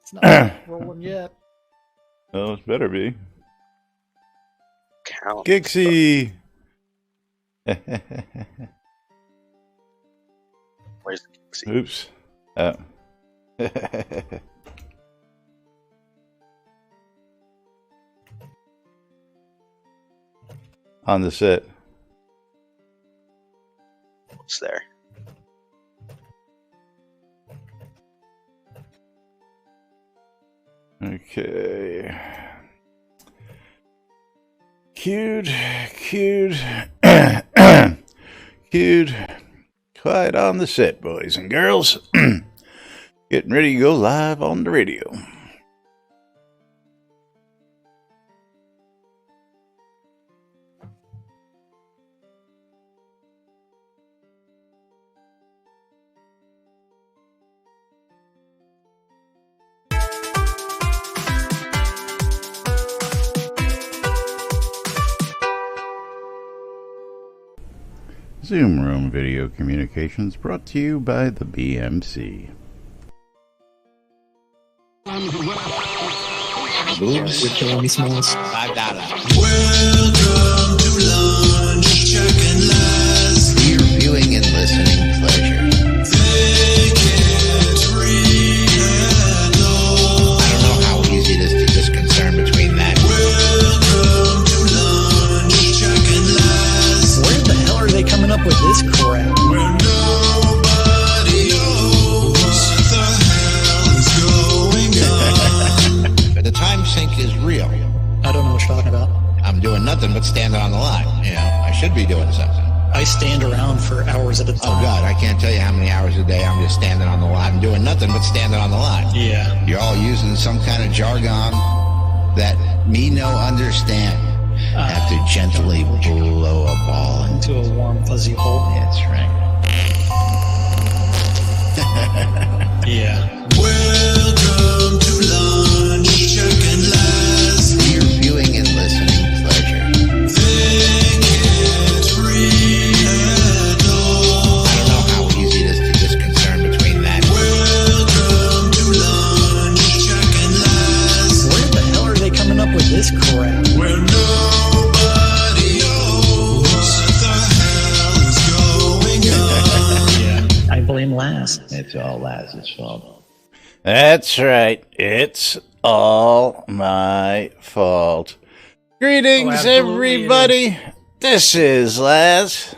It's not rolling yet. Well, it better be. Count. Gixie! Where's the Gixie? Oops. Oh. On the set. What's there? Okay. Cued. Cued. Quiet on the set, boys and girls. Getting ready to go live on the radio. Zoom Room Video Communications brought to you by the BMC. Boobs. You're killing me, Smalls. $5. Welcome to lunch, Jack and Laz. For your viewing and listening pleasure. They can't read at all. I don't know how easy it is to discern between that. Welcome to lunch, Jack and Laz. Where the hell are they coming up with this crap? Where nobody knows what the hell is going on. But the time sink is real. I don't know what you're talking about. I'm doing nothing but standing on the line. You know, I should be doing something. I stand around for hours at a Oh time. God, I can't tell you how many hours a day I'm just standing on the line. I'm doing nothing but standing on the line. Yeah. You're all using some kind of jargon that me no understand. I have to gently blow a ball Into a warm, fuzzy hole. That's right. Yeah. Welcome to lunch, Jack and Laz. For your viewing and listening pleasure. They can't read at all. I don't know how easy it is to discern between that. Welcome to lunch, Jack and Laz. Where the hell are they coming up with this crap? Where nobody knows what the hell is going on. Yeah. I blame last. It's all Laz's fault. That's right. It's all my fault. Greetings, absolutely everybody. This is Laz.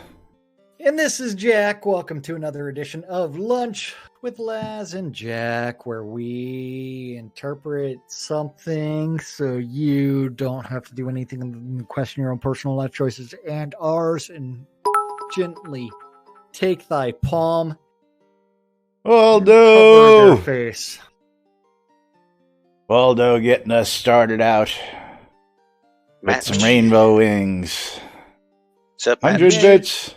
And this is Jack. Welcome to another edition of Lunch with Laz and Jack, where we interpret something so you don't have to do anything and question your own personal life choices and ours, and gently take thy palm and cover their Waldo. face. Waldo getting us started out with Match. some rainbow wings. What's up, 100 Match? bits.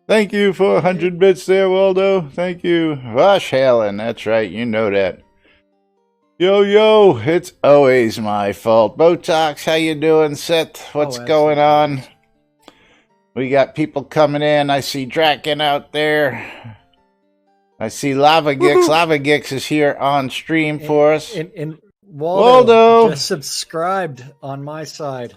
Thank you for 100 bits there, Waldo. Thank you. Vosh Halen, that's right, you know that. Yo, it's always my fault. Botox, how you doing, Seth? What's going on? We got people coming in. I see Draken out there. I see Lava Gix. Lava Gix is here on stream for us. And Waldo, Waldo. just subscribed on my side.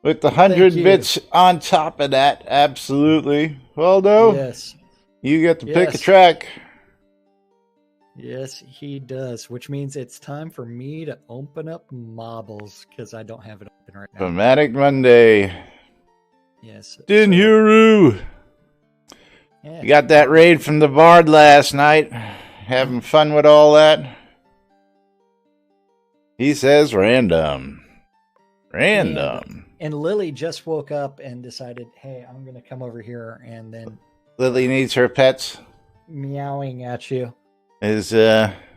With the 100 Thank you. bits on top of that, absolutely. Waldo, Yes. you get to pick a Yes. track. Yes, he does, which means it's time for me to open up Marbles, because I don't have it open right now. Dramatic Monday. Yes. Dinhuru. Yeah. You got that raid from the Bard last night. Having fun with all that? He says random. Random. And Lily just woke up and decided, hey, I'm going to come over here, and then Lily needs her pets. meowing at you. Is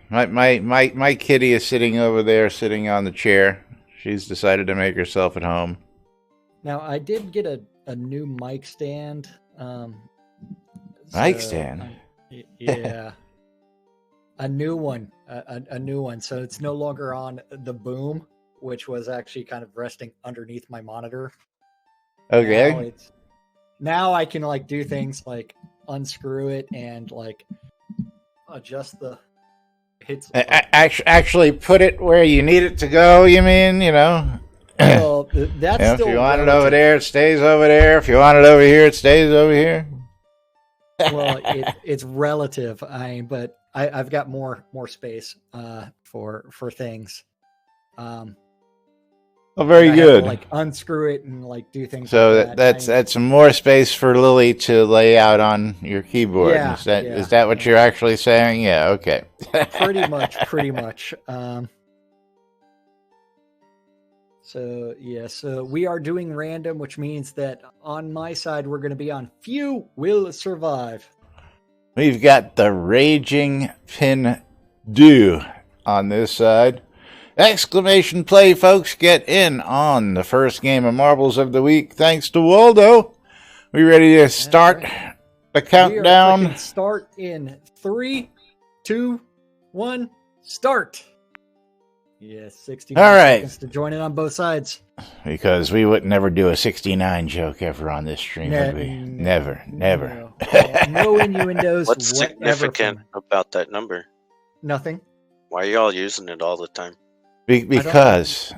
my kitty is sitting over there, sitting on the chair. She's decided to make herself at home. Now, I did get a new mic stand. Mic stand? Yeah. A new one. A new one. So it's no longer on the boom, which was actually kind of resting underneath my monitor. Okay. Now I can like do things like unscrew it and like adjust the It's Actually, put it where you need it to go. You mean, well, that's if still you want it relative. over there, it stays over there. If you want it over here, it stays over here. Well, it's relative. But I've got more space for things. Oh, very I have to, good. like unscrew it and like do things. So like that's more space for Lily to lay out on your keyboard. Yeah, Is that what you're actually saying? Yeah. Okay. pretty much. So we are doing random, which means that on my side we're going to be on few will survive. We've got the Raging Pin Do on this side. Exclamation play, folks. Get in on the first game of Marbles of the Week. Thanks to Waldo. We ready to start the countdown? We are clicking start in 3, 2, 1, start. Yes, 69 All right. seconds to join in on both sides. Because we would never do a 69 joke ever on this stream, would we? Never. No innuendos. What's whatever significant from- about that number? Nothing. Why are y'all using it all the time? Because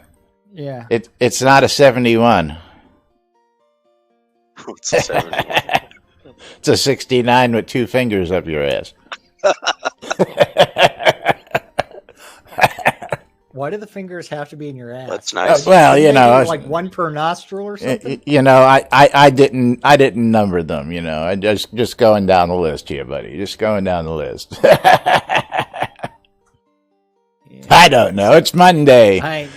Yeah. it's not a 71. It's a 71. It's a 69 with two fingers up your ass. Why do the fingers have to be in your ass? That's nice. Well, Are you know, making, like one per nostril or something. I didn't number them. I just going down the list here, buddy. Just going down the list. I don't know. It's Monday.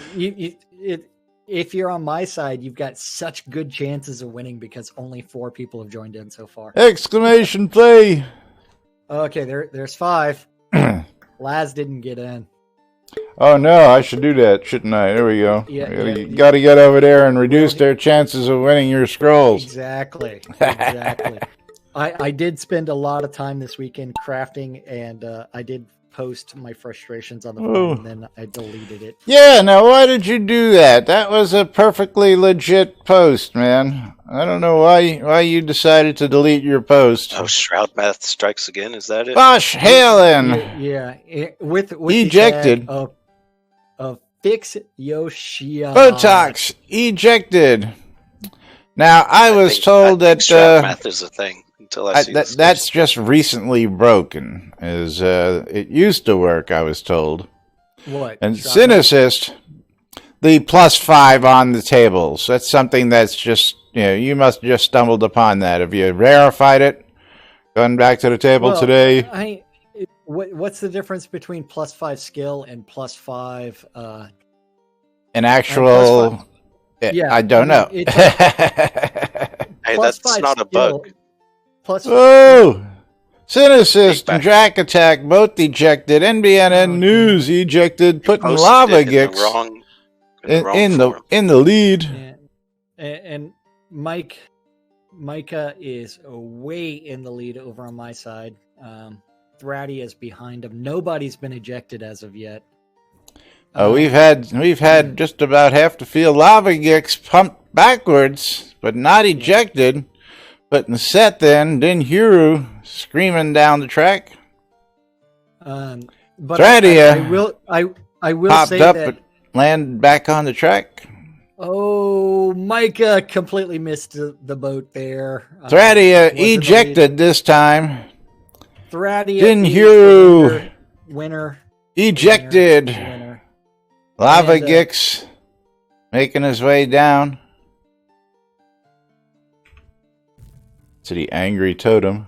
If you're on my side, you've got such good chances of winning because only 4 people have joined in so far. Exclamation play. Okay, there's 5. Laz didn't get in. Oh no, I should do that, shouldn't I? There we go. Yeah, Got to get over there and reduce their chances of winning your scrolls. Exactly. I did spend a lot of time this weekend crafting, and I did post my frustrations on the forum, and then I deleted it. Yeah, now why did you do that? That was a perfectly legit post, man. I don't know why you decided to delete your post. Oh, Shroud Math strikes again. Is that it? Gosh, Halen! Yeah, with Ejected. The tag of Fix Yoshia. Botox ejected. Now I was told I think that Shroud Math is a thing until I see this. that's just recently broken. It used to work, I was told. What? And Cynicist, the +5 on the tables. That's something that's just, you must have just stumbled upon that. Have you verified it? Gone back to the table today? What's the difference between +5 skill and +5? An actual... Yeah, I don't know. Hey, that's not a bug. Oh! Cynicist and Jack Attack both ejected. NBNN News ejected, putting Lava Gix in the lead. And Micah is way in the lead over on my side. Thraddy is behind him. Nobody's been ejected as of yet. We've had just about half the field Lava Gix pumped backwards, but not ejected. But in the set then, Dinhuru screaming down the track. But Thradia I will popped say up that, but landed back on the track. Oh, Micah completely missed the boat there. Thradia ejected this time. Thradia Dinhuru winner. Ejected. Winner. Lava Gix making his way down to the angry totem.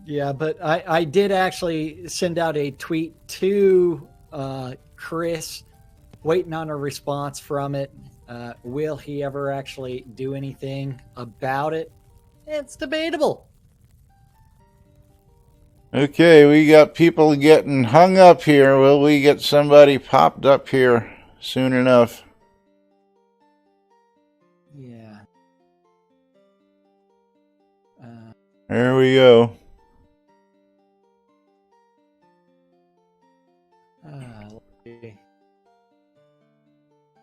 Yeah, but I did actually send out a tweet to Chris, waiting on a response from it. Will he ever actually do anything about it? It's debatable. Okay, we got people getting hung up here. Will we get somebody popped up here soon enough? Yeah. There we go.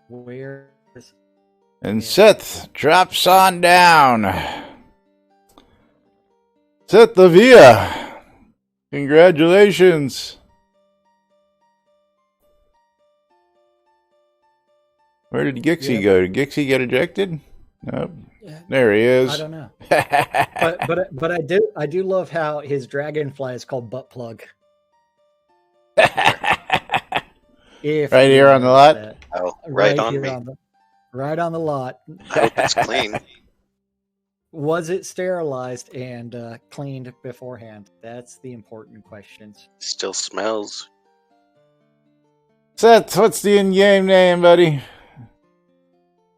Where is... And Seth drops on down. Seth Lavia. Congratulations. Where did Gixie Yep. go? Did Gixie get ejected? Nope. There he is. I don't know. But I do love how his dragonfly is called butt plug. If Right you here on the notice lot? that. Oh, right on here me. right on the lot. I hope it's clean. Was it sterilized and cleaned beforehand? That's the important questions. Still smells. Seth, what's the in-game name, buddy?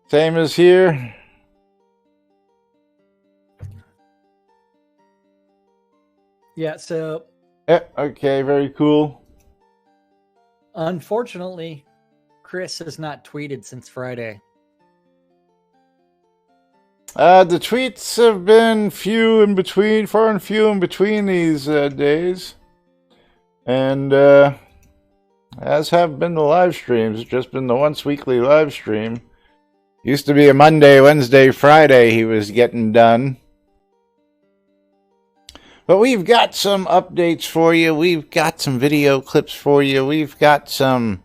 Same as here? Yeah, so Yeah, okay, very cool. unfortunately, Chris has not tweeted since Friday. The tweets have been far and few in between these days. And as have been the live streams. It's just been the once weekly live stream. Used to be a Monday, Wednesday, Friday he was getting done. But we've got some updates for you. We've got some video clips for you. We've got some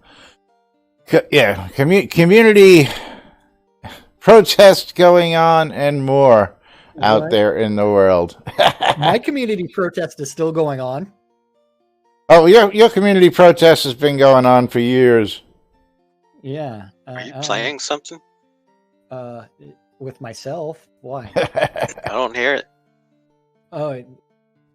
community protests going on and more out Right. there in the world. My community protest is still going on. Oh, your community protest has been going on for years. Yeah. Are you playing something? With myself. Why? I don't hear it.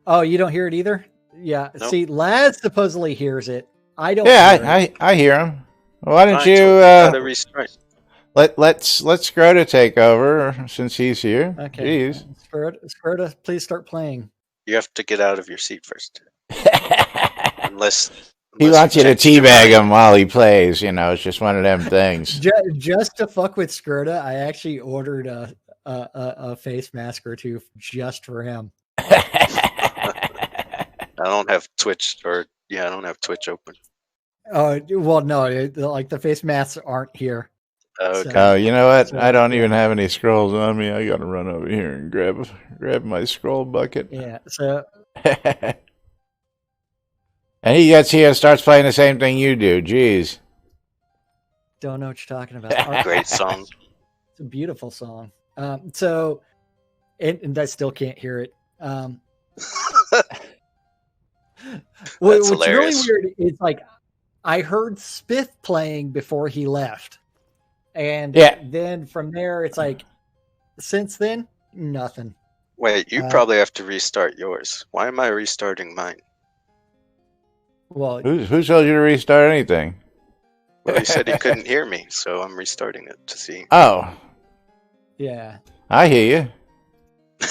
Oh, you don't hear it either? Yeah. Nope. See, Laz supposedly hears it. I don't. Yeah, hear it. I hear him. Why don't Fine, you so gotta restart. let's Scroda take over since he's here. Okay. Jeez. Skirta, please start playing. You have to get out of your seat first. Unless He wants you to changed your teabag mind. him while he plays. You know, it's just one of them things. Just to fuck with Skirta, I actually ordered a face mask or two just for him. I don't have Twitch I don't have Twitch open. Oh well, no, like the face masks aren't here. Okay. Oh, you know what? So, I don't even have any scrolls on me. I gotta run over here and grab my scroll bucket. Yeah. So And he gets here and starts playing the same thing you do. Jeez. don't know what you're talking about. Great song. It's a beautiful song. So, and I still can't hear it. What's hilarious. really weird is like I heard Spiff playing before he left, and Yeah. then from there it's like since then nothing. Wait, you probably have to restart yours. Why am I restarting mine? Well, Who told you to restart anything? Well, he said he couldn't hear me, so I'm restarting it to see. Oh, yeah. I hear you.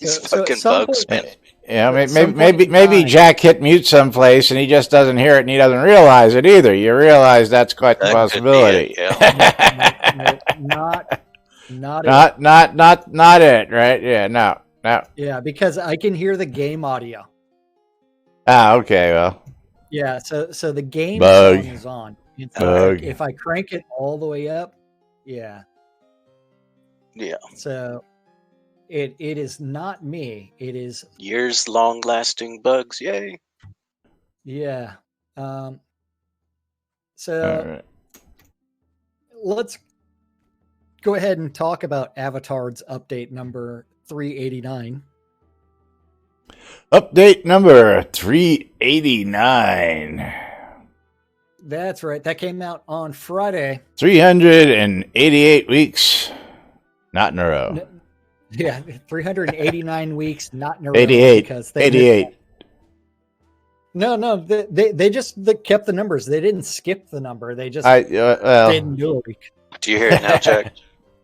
These So fucking at some bugs, point- man. Yeah, At some point maybe in maybe time- Jack hit mute someplace and he just doesn't hear it and he doesn't realize it either. You realize that's quite the That could be possibility. it, yeah. Not Not it, right? Yeah, no. yeah, because I can hear the game audio. Ah, okay, well. Yeah, so the game Bug. song is on. And so Bug. if I crank it all the way up, yeah. Yeah. So it is not me. It is Years long lasting bugs, yay. yeah. So All right. let's go ahead and talk about Avatar's update number 389. Update number 389. That's right. That came out on Friday. 388 weeks. Not in a row. Yeah, 389 weeks, not in a row. 88. Because they 88. No, they just kept the numbers. They didn't skip the number. They just Well, didn't do a week. Do you hear it now, Jack?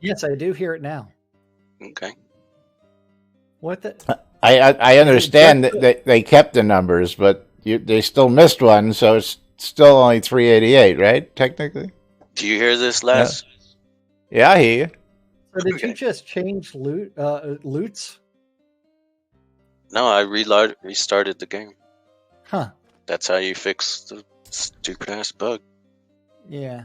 Yes, I do hear it now. Okay. What the? I understand that they kept the numbers, but they still missed one, so it's still only 388, right? Technically. Do you hear this, Les? Yeah, I hear you. So did you Okay. just change loots? No, I restarted the game. Huh. That's how you fix the stupid ass bug. Yeah.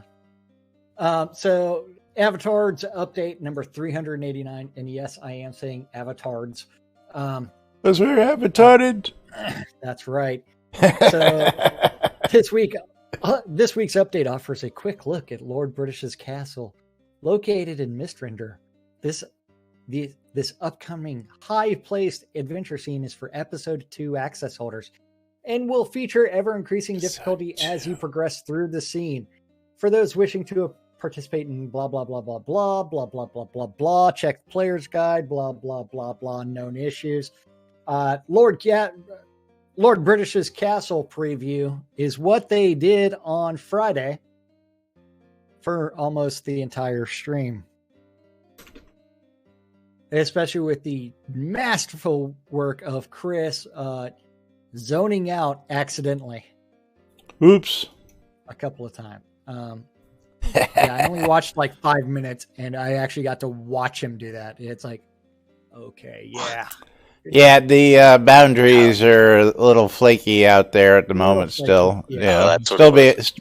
So Avatar's update number 389, and yes, I am saying Avatar's. Because we're retarded. That's right. So this week This week's update offers a quick look at Lord British's castle, located in Mistrender. This upcoming high-placed adventure scene is for Episode 2 access holders, and will feature ever-increasing difficulty as you progress through the scene. For those wishing to participate in blah, blah, blah, blah, blah, blah, blah, blah, blah, blah, check the player's guide, blah, blah, blah, blah, known issues. Lord British's castle preview is what they did on Friday for almost the entire stream. Especially with the masterful work of Chris zoning out accidentally. Oops. A couple of times. Yeah, I only watched like 5 minutes, and I actually got to watch him do that. It's like, okay, yeah. Yeah, the boundaries are a little flaky out there at the moment. flaky, Still, yeah. yeah, that's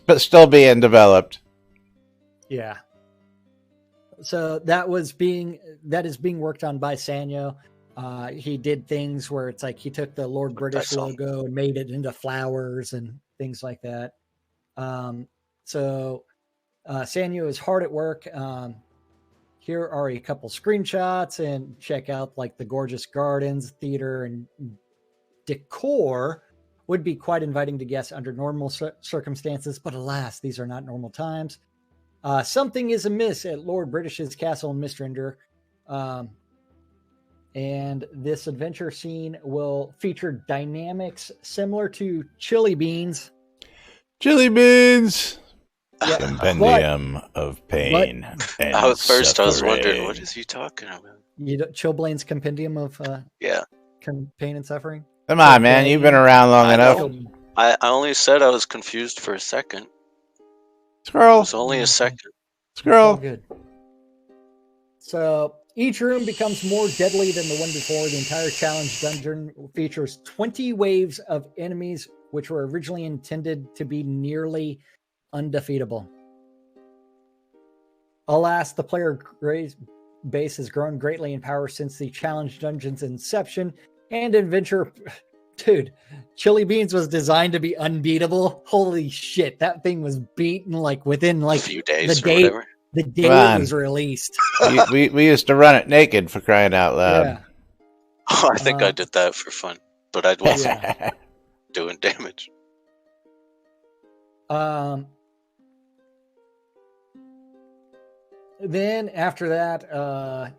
what still being developed. Yeah. So that is being worked on by Sanyo. He did things where it's like he took the Lord British logo and made it into flowers and things like that. So Sanyo is hard at work. Here are a couple screenshots, and check out like the gorgeous gardens, theater, and decor would be quite inviting to guests under normal circumstances, but alas, these are not normal times. Something is amiss at Lord British's castle in Mistrender, and this adventure scene will feature dynamics similar to Chili Beans. Chili beans. Yeah, Compendium of pain. And I was wondering, what suffering. is he talking about? Chilblain's Compendium of Yeah. Pain and Suffering. Come on, man! You've been around long I enough. know. I only said I was confused for a second. It Squirrel, was only a second. All squirrel. good. So each room becomes more deadly than the one before. The entire challenge dungeon features 20 waves of enemies, which were originally intended to be nearly undefeatable. Alas, the player base has grown greatly in power since the challenge dungeon's inception, and adventure. Dude, Chili Beans was designed to be unbeatable. Holy shit, that thing was beaten like within like A few days the or day whatever. the day Come it on. was released. we used to run it naked, for crying out loud. Yeah. Oh, I think I did that for fun, but I wasn't Yeah. doing damage. Then after that,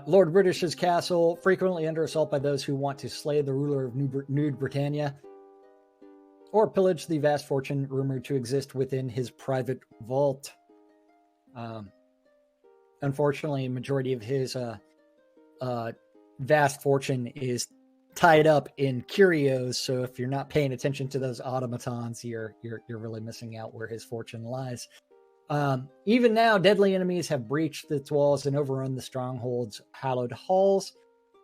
Lord British's castle, frequently under assault by those who want to slay the ruler of Nude Britannia, or pillage the vast fortune rumored to exist within his private vault. Unfortunately, majority of his vast fortune is tied up in curios. So if you're not paying attention to those automatons, you're really missing out where his fortune lies. Even now, deadly enemies have breached its walls and overrun the stronghold's hallowed halls.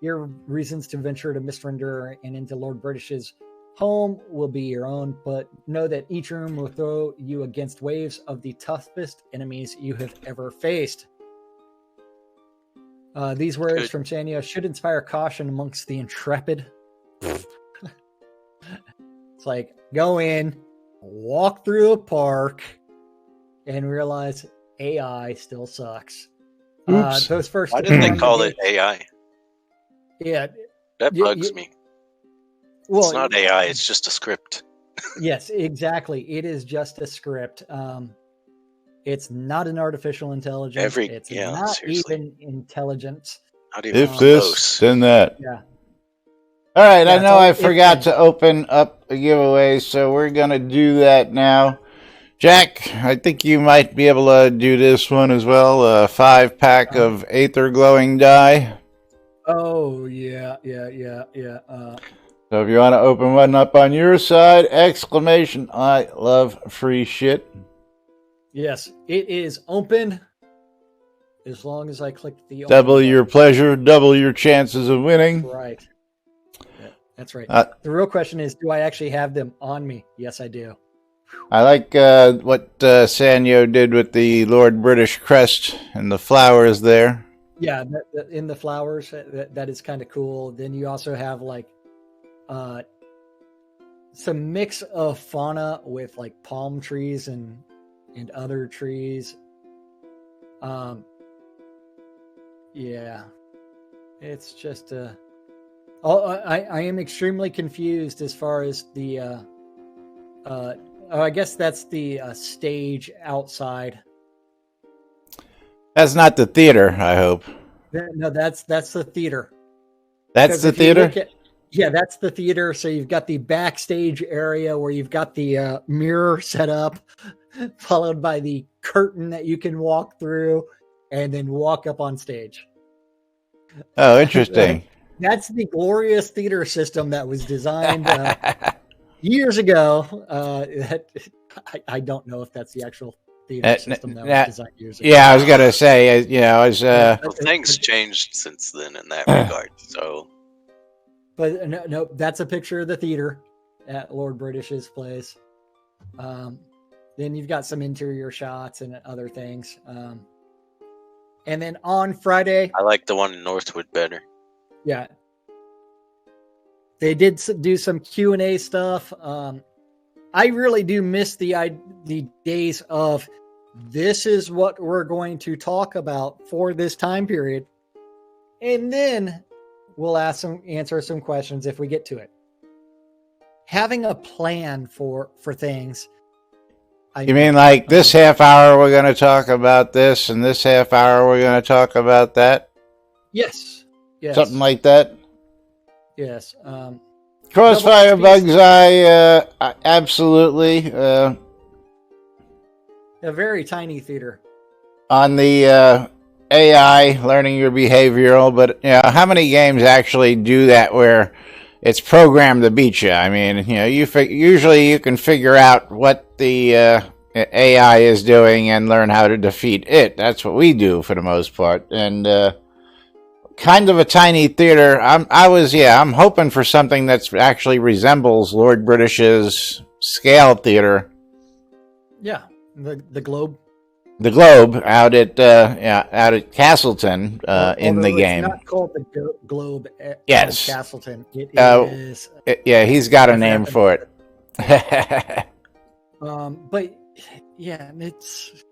Your reasons to venture to Mistrender and into Lord British's home will be your own, but know that each room will throw you against waves of the toughest enemies you have ever faced. These words from Sanyo should inspire caution amongst the intrepid. It's like, go in, walk through a park, and realize AI still sucks. Oops. Those first. Why didn't they call it AI? Yeah. That bugs me. Well, It's not AI, it's just a script. Yes, exactly. It is just a script. It's not an artificial intelligence. It's not seriously. even intelligence. Not even If this, close. then that. Yeah. All right, Yeah, I it's know all I if forgot then. to open up a giveaway, so we're going to do that now. Jack, I think you might be able to do this one as well. A 5-pack of Aether Glowing Dye. Oh, yeah. So if you want to open one up on your side, exclamation, I love free shit. Yes, it is open. As long as I click the open Double your button. pleasure, double your chances of winning. Right. Yeah, that's right. Uh, The real question is, do I actually have them on me? Yes, I do. I like what Sanyo did with the Lord British crest and the flowers there. Yeah, in the flowers, that is kind of cool. Then you also have like some mix of fauna with like palm trees and other trees. Yeah, it's just I am extremely confused as far as the I guess that's the stage outside. That's not the theater, I hope. No, that's the theater. That's Because the if you theater? look at- yeah, that's the theater. So you've got the backstage area where you've got the mirror set up, followed by the curtain that you can walk through, and then walk up on stage. Oh, interesting. That's the glorious theater system that was designed years ago. I don't know if that's the actual theater system that was designed years ago. Yeah, I was gonna say, as Well, things changed since then in that regard. So But no, that's a picture of the theater at Lord British's place. Then you've got some interior shots and other things. And then on Friday, I like the one in Northwood better. yeah, they did do some Q&A stuff. I really do miss the days of this is what we're going to talk about for this time period, and then we'll answer some questions if we get to it. Having a plan for things. you mean like this half hour we're going to talk about this, and this half hour we're going to talk about that? Yes. Something like that? Yes. Crossfire Double XP. Bugs, absolutely. A very tiny theater. On the AI, learning your behavioral, but how many games actually do that where it's programmed to beat you? I mean, usually you can figure out what the AI is doing and learn how to defeat it. That's what we do for the most part. And kind of a tiny theater. I'm hoping for something that's actually resembles Lord British's scale theater. Yeah, the Globe. The Globe out at Castleton in the Although game. It's not called the Globe at Yes. Castleton. It is. Yeah, he's got a name for it. But yeah, it's.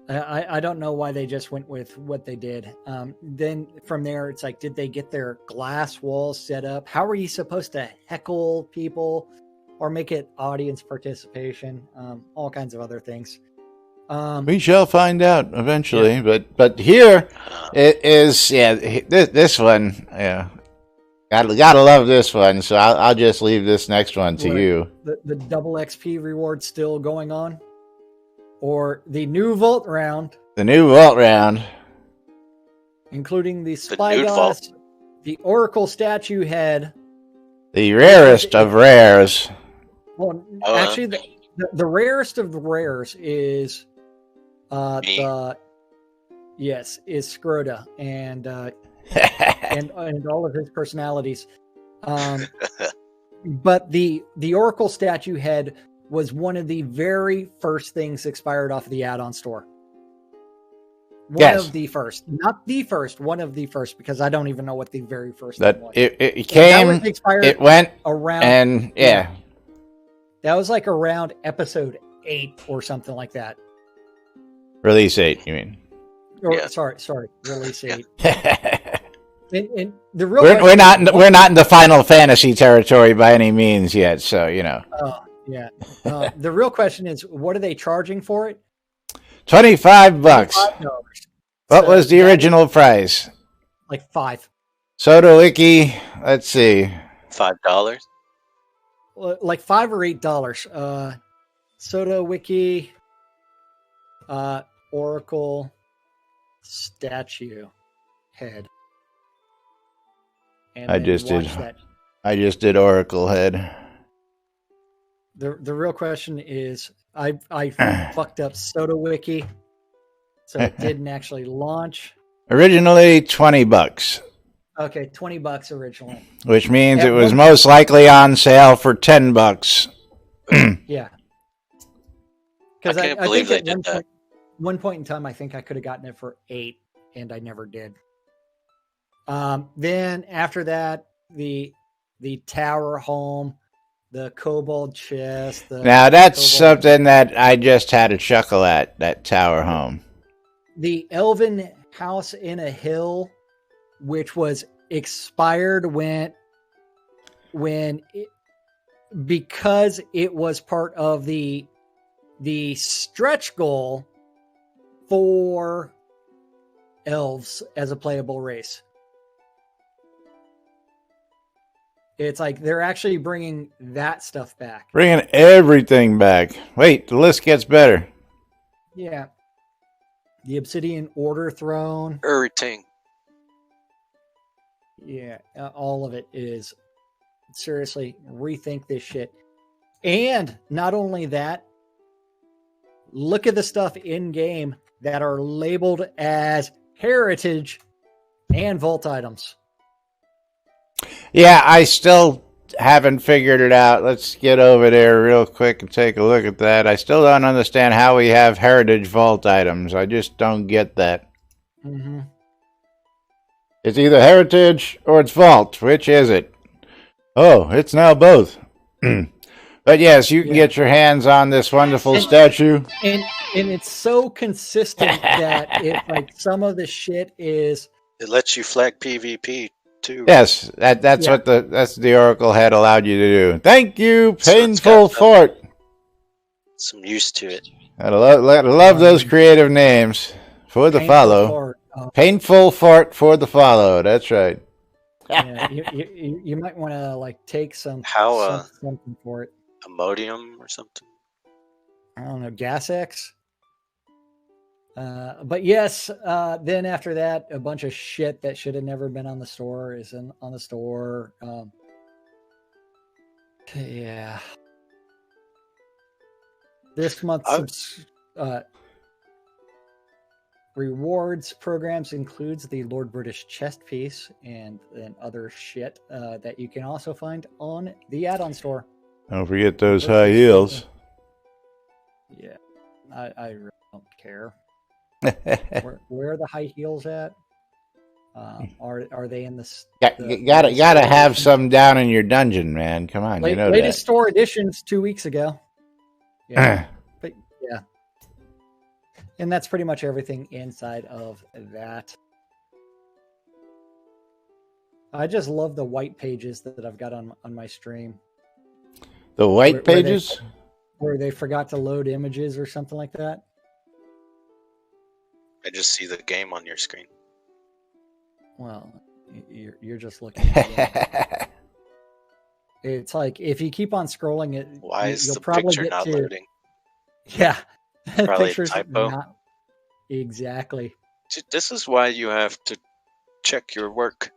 I don't know why they just went with what they did. Then from there, it's like, did they get their glass walls set up? How are you supposed to heckle people or make it audience participation? All kinds of other things. We shall find out eventually. Yeah. But here it is. Yeah, this one. Yeah, gotta love this one. So I'll just leave this next one to you. The double XP reward still going on. Or the new vault round. The new vault round. Including the Spyglass, the Oracle statue head. The rarest of rares. Well, actually, the rarest of the rares is is Scroda and all of his personalities. But the Oracle statue head was one of the very first things expired off of the add-on store. One of the first. Not the first, one of the first, because I don't even know what the very first thing was. It came, it went, around, and yeah. That was like around episode 8 or something like that. Release 8, you mean? Or, Yeah. Sorry, release 8. And the real we're not in the Final Fantasy territory by any means yet, so Yeah. The real question is, what are they charging for it? $25. $25. What was the original price? Like $5. Soda Wiki, let's see. $5. Like $5 or $8. Soda Wiki, Oracle statue head. And I just did Oracle head. The real question is, I fucked up Soda Wiki, so it didn't actually launch. Originally $20. Okay, $20 originally. Which means it was most likely on sale for $10. Yeah. I can't believe they did that. One point in time, I think I could have gotten it for $8, and I never did. Then after that, the tower home the kobold chest. Now that's kobold- something that I just had a chuckle at, that tower home. The elven house in a hill, which was expired because it was part of the stretch goal for elves as a playable race. It's like they're actually bringing that stuff back. Bringing everything back. Wait, the list gets better. Yeah. The Obsidian Order throne. Everything. Yeah, all of it is seriously rethink this shit. And not only that, look at the stuff in game that are labeled as heritage and vault items. Yeah, I still haven't figured it out. Let's get over there real quick and take a look at that. I still don't understand how we have heritage vault items. I just don't get that. Mm-hmm. It's either heritage or it's vault. Which is it? Oh, it's now both. But yes, you can get your hands on this wonderful statue. And it's so consistent that it's like some of the shit is It lets you flag PvP too. Yes, that's what the Oracle had allowed you to do. Thank you, So it's Painful got Fort. some use to it. I love those creative names for the painful follow. fart. Painful Fort for the follow. That's right. Yeah, you might want to like take something for it. Imodium or something. I don't know, Gas X. But yes, then after that, a bunch of shit that should have never been on the store is on the store. Yeah. This month's rewards programs includes the Lord British chest piece and other shit that you can also find on the add-on store. Don't forget those high heels. Yeah, I really don't care. Where are the high heels at? Are they in the Gotta have some down in your dungeon, man. Come on, you know latest that. store editions 2 weeks ago? Yeah, but yeah, and that's pretty much everything inside of that. I just love the white pages that I've got on my stream. The white pages? Where they forgot to load images or something like that. I just see the game on your screen. Well, you're just looking at it. It's like if you keep on scrolling it, Why is you'll the probably picture get not to, loading? Yeah, Probably a picture's typo. not exactly. This is why you have to check your work.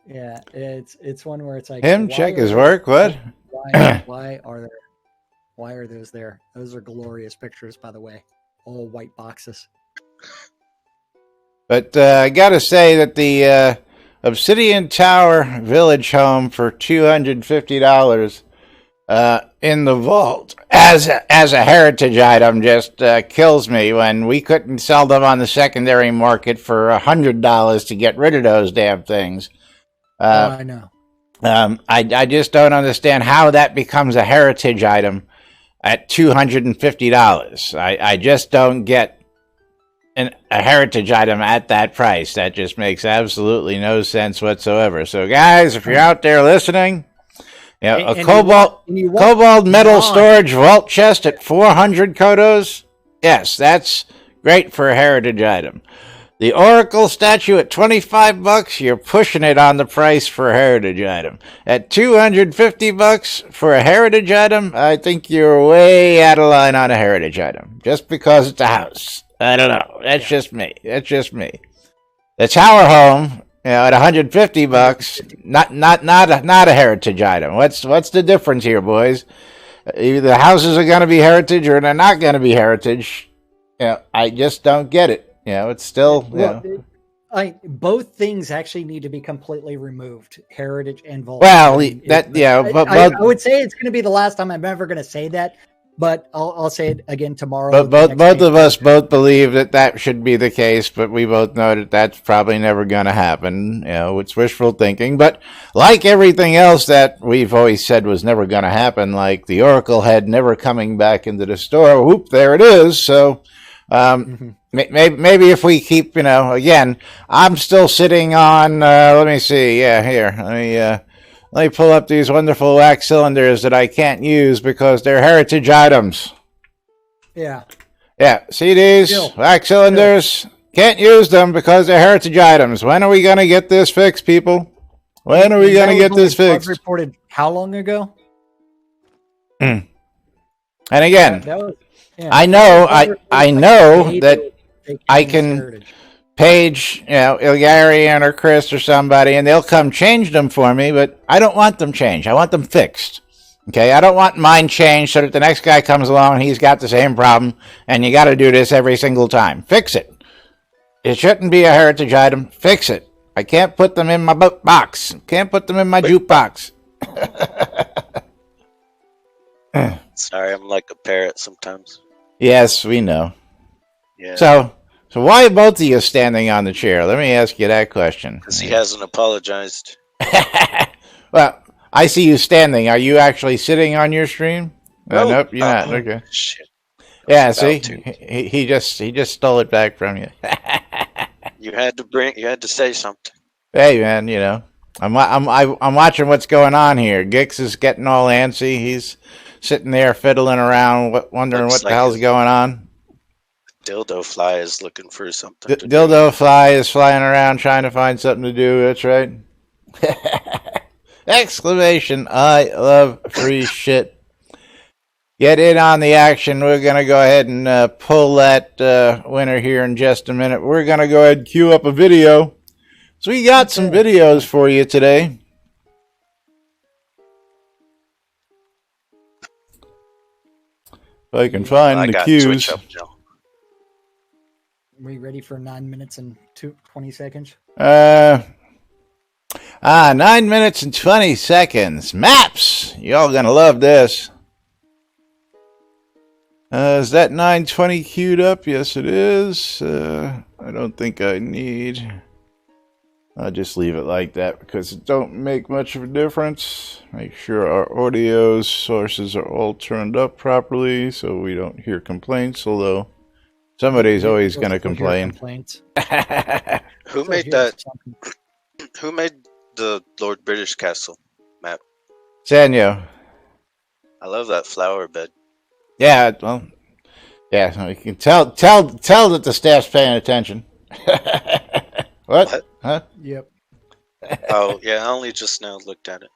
Yeah, it's one where it's like Him why check are his there- work? What? Why are those there? Those are glorious pictures, by the way. All white boxes. But I gotta say that the Obsidian Tower Village Home for $250 in the vault as a heritage item just kills me when we couldn't sell them on the secondary market for $100 to get rid of those damn things. I know. I just don't understand how that becomes a heritage item at $250. I just don't get a heritage item at that price. That just makes absolutely no sense whatsoever. So, guys, if you're out there listening, you know, a cobalt metal storage vault chest at 400 kodos, yes, that's great for a heritage item. The Oracle statue at $25, you're pushing it on the price for a heritage item. At $250 for a heritage item, I think you're way out of line on a heritage item. Just because it's a house. I don't know. That's just me. The tower home, you know, at $150, not a heritage item. What's the difference here, boys? Either the houses are going to be heritage or they're not going to be heritage. You know, I just don't get it. You know, it's still. Both things actually need to be completely removed. Heritage and vault. Well, I would say it's going to be the last time I'm ever going to say that But I'll say it again tomorrow. But the next both day. of us both believe that should be the case, but we both know that that's probably never going to happen. It's wishful thinking. But like everything else that we've always said was never going to happen, like the Oracle head never coming back into the store, whoop, there it is. So maybe if we keep, again, I'm still sitting on, let me see, here, let me pull up these wonderful wax cylinders that I can't use because they're heritage items. Yeah. Yeah, see these wax cylinders? Can't use them because they're heritage items. When are we going to get this fixed, people? When are we going to get this fixed? Reported how long ago? And again, I know that I can page, Ilgarian or Chris or somebody, and they'll come change them for me, but I don't want them changed. I want them fixed. Okay, I don't want mine changed so that the next guy comes along and he's got the same problem, and you got to do this every single time. Fix it. It shouldn't be a heritage item. Fix it. I can't put them in my box. Can't put them in my jukebox. Sorry, I'm like a parrot sometimes. Yes, we know. Yeah. So why are both of you standing on the chair? Let me ask you that question. Because he hasn't apologized. Well, I see you standing. Are you actually sitting on your stream? Nope, you're not. Okay. Shit. Yeah, see, he just stole it back from you. You had to say something. Hey, man, I'm watching what's going on here. Gix is getting all antsy. He's sitting there fiddling around, wondering what the hell's going on. Dildo fly is looking for something. Dildo fly is flying around trying to find something to do. That's right. Exclamation! I love free shit. Get in on the action. We're going to go ahead and pull that winner here in just a minute. We're going to go ahead and queue up a video. So we got some videos for you today. If I can find the cues. Are we ready for 9 minutes and 20 seconds? 9 minutes and 20 seconds. Maps! Y'all gonna love this. Is that 9:20 queued up? Yes, it is. I don't think I need. I'll just leave it like that because it don't make much of a difference. Make sure our audio sources are all turned up properly so we don't hear complaints, although somebody's always going to complain. Who made that? Who made the Lord British Castle map? Sanyo. I love that flower bed. Yeah, well, yeah, so you can tell that the staff's paying attention. What? Huh? Yep. Oh, yeah, I only just now looked at it.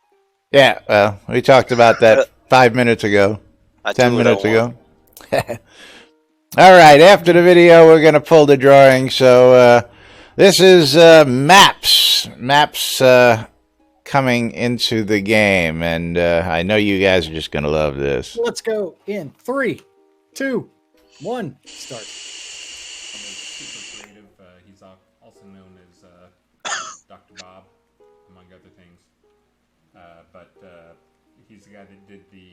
Yeah, well, we talked about that 5 minutes ago. 10 minutes ago. All right, after the video, we're going to pull the drawing. So this is maps. Maps coming into the game. And I know you guys are just going to love this. Let's go in 3, 2, 1, start. Super creative. He's also known as Dr. Bob, among other things. But he's the guy that did the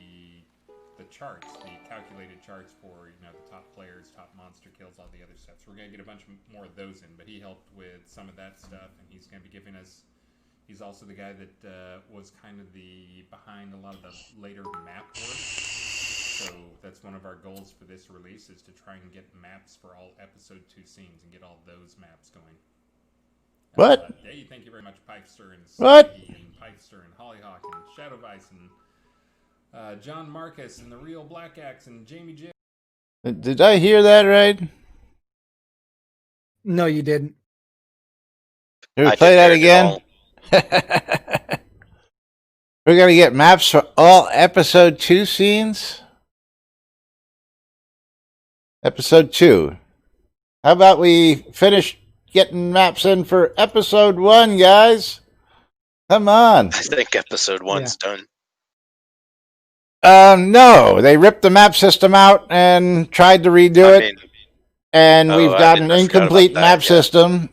charts, the calculated charts for the top players, top monster kills, all the other stuff. So we're gonna get a bunch more of those in. But he helped with some of that stuff, and he's gonna be giving us. He's also the guy that was kind of the behind a lot of the later map work. So that's one of our goals for this release is to try and get maps for all episode 2 scenes and get all those maps going. What? Yeah, thank you very much, Pipester and what? And Pipester and Hollyhawk and Shadow Vice and John Marcus and the Real Black Axe and Jamie J. Did I hear that right? No, you didn't. Did we play that again? We're going to get maps for all episode 2 scenes? Episode 2. How about we finish getting maps in for episode 1, guys? Come on. I think episode 1's done. No, they ripped the map system out and tried to redo it, and we've got an incomplete map system.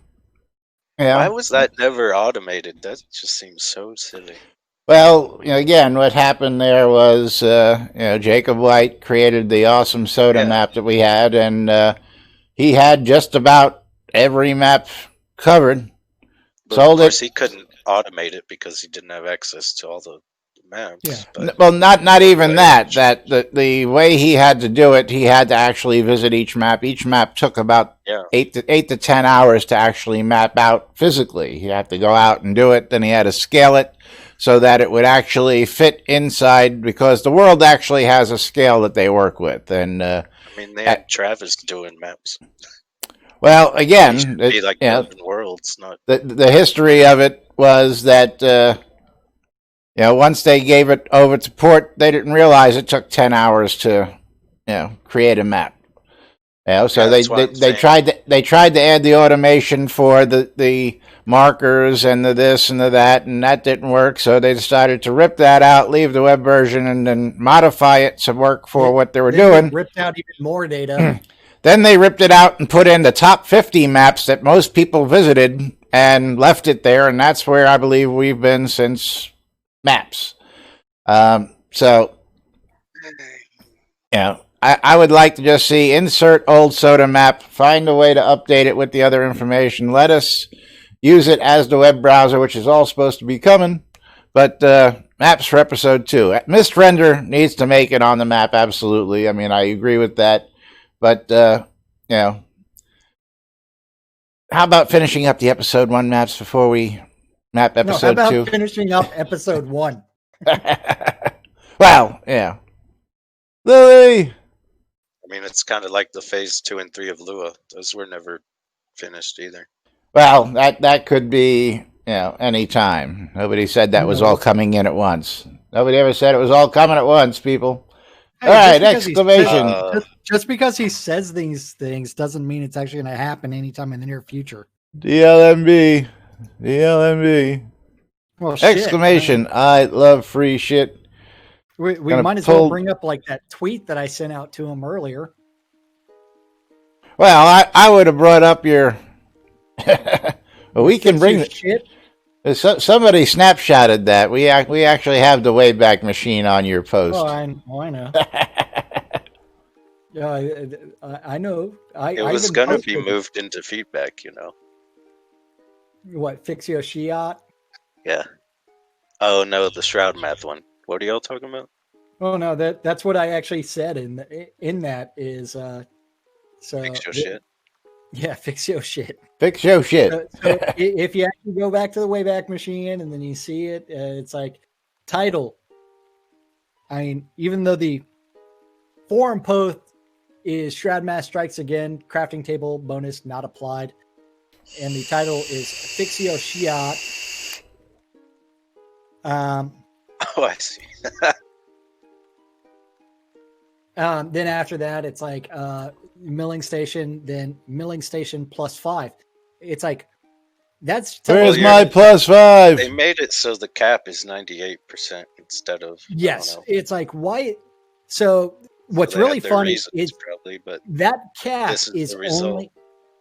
Yeah. Why was that never automated? That just seems so silly. Well, again, what happened there was, Jacob White created the awesome soda map that we had, and he had just about every map covered. But Sold of course, it. he couldn't automate it because he didn't have access to all the maps. Yeah. But Well, not even that. That the way he had to do it, he had to actually visit each map. Each map took about 8 to 10 hours to actually map out physically. He had to go out and do it. Then he had to scale it so that it would actually fit inside, because the world actually has a scale that they work with. And I mean, they had Travis doing maps. well, He again, should be like building worlds, not. the history of it was that once they gave it over to port, they didn't realize it took 10 hours to create a map. So they tried to add the automation for the markers and the this and the that, and that didn't work. So they decided to rip that out, leave the web version, and then modify it to work for what they were doing. Ripped out even more data. Then they ripped it out and put in the top 50 maps that most people visited and left it there, and that's where I believe we've been since maps. So, I would like to just see insert old soda map, find a way to update it with the other information. Let us use it as the web browser, which is all supposed to be coming. But maps for episode 2. Mist Render needs to make it on the map, absolutely. I mean, I agree with that. But, how about finishing up the episode 1 maps before we map episode 2? How about finishing up episode 1? Well, yeah. Lily! I mean, it's kind of like the phase 2 and 3 of Lua. Those were never finished either. Well, that could be, any time. Nobody said that was all coming in at once. Nobody ever said it was all coming at once, people. Hey, all right, exclamation. Just because he says these things doesn't mean it's actually going to happen anytime in the near future. DLMB. Well, shit, exclamation. I love free shit. We might as well bring up like that tweet that I sent out to him earlier. Well, I would have brought up your... well, we can bring it. Shit. Somebody snapshotted that. We actually have the Wayback Machine on your post. Oh, I know. Yeah, I know. It was going to be moved into feedback, What, Fixio Shiat? Yeah. Oh, no, the Shroud math one. What are y'all talking about? Oh, no, that's what I actually said in that is... so Fix your shit. Yeah, fix your shit. Fix your shit. So if you actually go back to the Wayback Machine and then you see it, it's like title. I mean, even though the forum post is Shroud Mass Strikes Again, crafting table bonus not applied, and the title is Fixio Shiat. Oh, I see. Then after that, it's like milling station, then milling station +5. It's like that's where's my +5? They made it so the cap is 98% instead of yes. It's like why? So what's really funny is probably, but that cap is only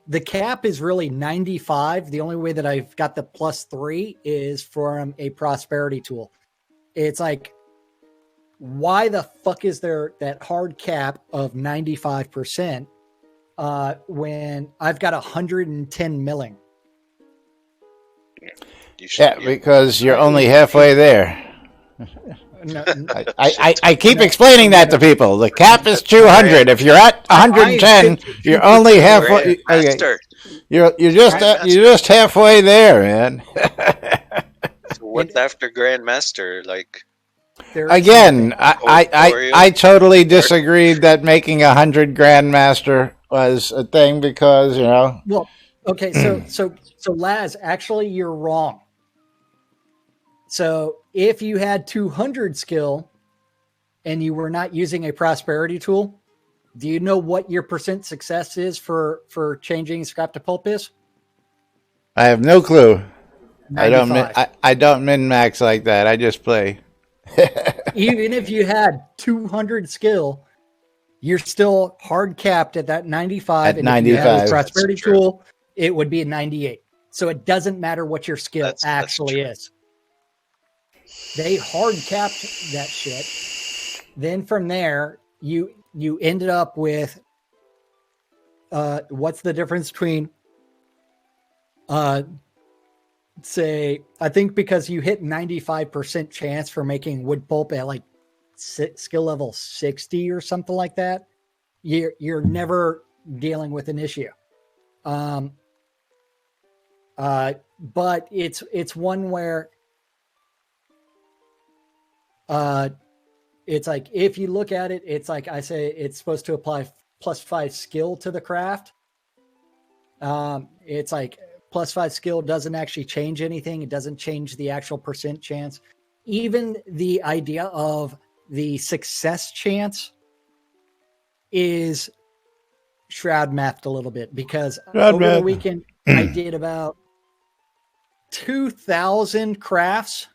the cap is really 95. The only way that I've got the +3 is from a prosperity tool. It's like, why the fuck is there that hard cap of 95% when I've got 110 milling? Yeah, because you're only halfway there. No, I keep explaiing that to people. The cap is 200. If you're at 110, you're only halfway. Okay. You're just halfway there, man. So what's after Grandmaster? Like, again, I totally disagreed that making 100 Grandmaster was a thing because Well, okay, so Laz, actually, you're wrong. So if you had 200 skill and you were not using a prosperity tool, do you know what your % success is for changing scrap to pulp is? I have no clue. 95. I don't min max like that. I just play. Even if you had 200 skill, you're still hard capped at that 95. At 95. If you had a prosperity tool, it would be a 98. So it doesn't matter what your skill actually is. they hard capped that shit. Then from there, you ended up with what's the difference between say, I think because you hit 95% chance for making wood pulp at like skill level 60 or something like that, you're never dealing with an issue. But it's one where it's like, if you look at it, it's like I say, it's supposed to apply +5 skill to the craft. It's like +5 skill doesn't actually change anything. It doesn't change the actual percent chance. Even the idea of the success chance is Shroud mathed a little bit, because over the weekend I did about 2,000 crafts.